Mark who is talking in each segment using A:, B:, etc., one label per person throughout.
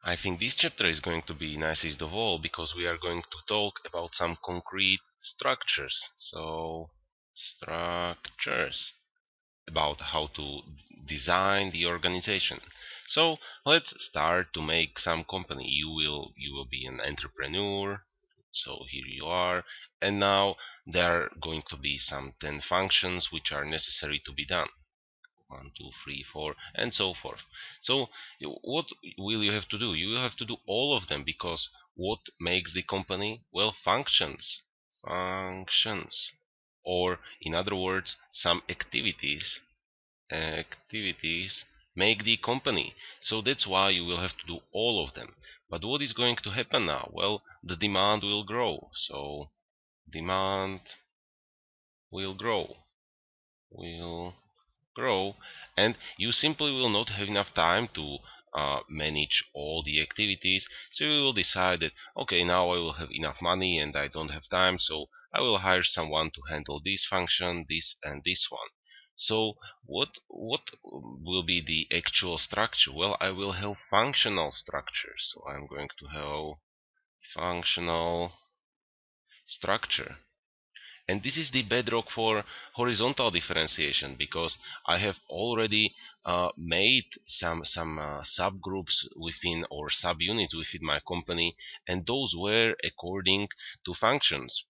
A: I think this chapter is going to be nicest of all because we are going to talk about some concrete structures. So, structures about how to design the organization. So let's start to make some company. You will be an entrepreneur. So here you are, and now there are going to be some 10 functions which are necessary to be done. 1, 2, 3, 4, and so forth. So what will you have to do? You will have to do all of them because what makes the company? Well, functions. Functions. Or in other words, some activities make the company. So that's why you will have to do all of them. But what is going to happen now? Well, the demand will grow. So demand will will grow, and you simply will not have enough time to manage all the activities. So you will decide that, okay, now I will have enough money and I don't have time, so I will hire someone to handle this function, this and this one. So what will be the actual structure? Well, I will have functional structure. So I'm going to have functional structure. And this is the bedrock for horizontal differentiation because I have already made some subgroups within or subunits within my company, and those were according to functions.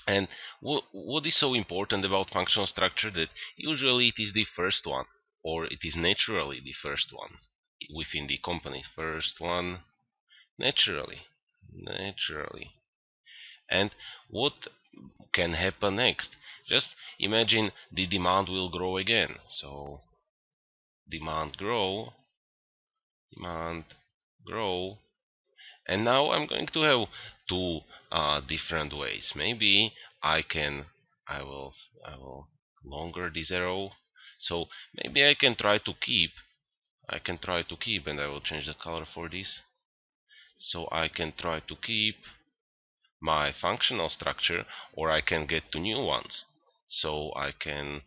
A: And what is so important about functional structure that usually it is the first one, or it is naturally the first one within the company. First one, naturally. And what can happen next? Just imagine the demand will grow again. So demand demand grow, and now I'm going to have two different ways. Maybe I can, I will longer this arrow. So maybe I can try to keep, and I will change the color for this. So I can try to keep my functional structure, or I can get to new ones. So I can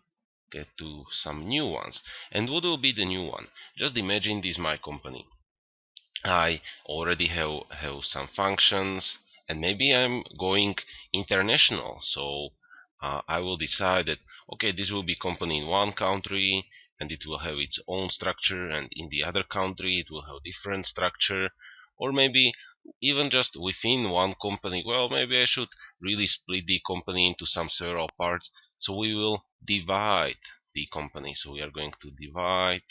A: get to some new ones. And what will be the new one? Just imagine this my company. I already have some functions, and maybe I'm going international. So I will decide that, okay, this will be company in one country and it will have its own structure, and in the other country it will have different structure. Or maybe even just within one company, well, maybe I should really split the company into some several parts. So we will divide the company. So we are going to divide,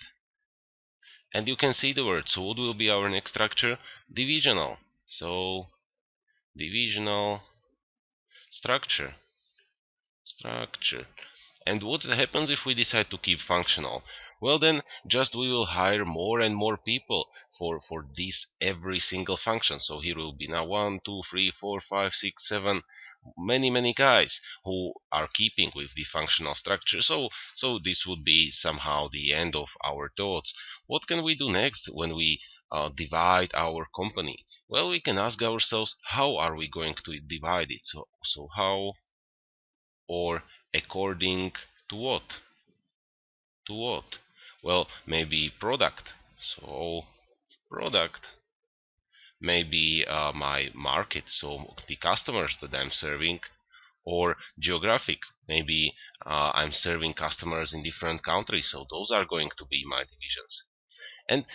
A: and you can see the word. So what will be our next structure? Divisional. So divisional structure. And what happens if we decide to keep functional? Well, then just we will hire more and more people for this every single function. So here will be now 1, 2, 3, 4, 5, 6, 7, many guys who are keeping with the functional structure. So this would be somehow the end of our thoughts. What can we do next when we divide our company? Well, we can ask ourselves, how are we going to divide it? So how, or according to what? To what? Well, maybe product. So product. Maybe my market, so the customers that I'm serving, or geographic. Maybe I'm serving customers in different countries, so those are going to be my divisions. And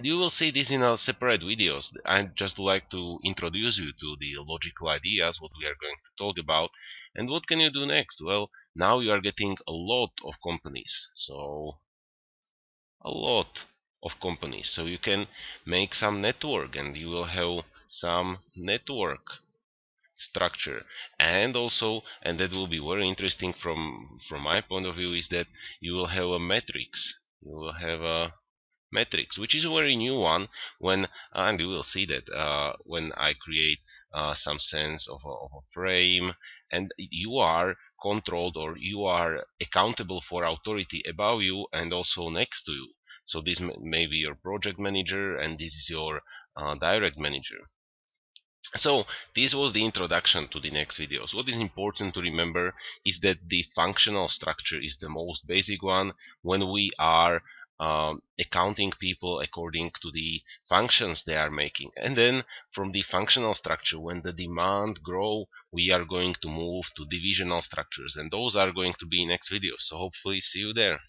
A: you will see this in our separate videos. I just would like to introduce you to the logical ideas, what we are going to talk about. And what can you do next? Well, now you are getting a lot of companies. So, a lot of companies. So you can make some network, and you will have some network structure. And also, and that will be very interesting from my point of view, is that you will have a metrics. You will have a metrics, which is a very new one. When and you will see that when I create some sense of a frame, and you are controlled, or you are accountable for authority above you and also next to you. So this may be your project manager, and this is your direct manager. So this was the introduction to the next videos. What is important to remember is that the functional structure is the most basic one. When we are accounting people according to the functions they are making. And then from the functional structure, when the demand grow, we are going to move to divisional structures, and those are going to be next videos. So hopefully see you there.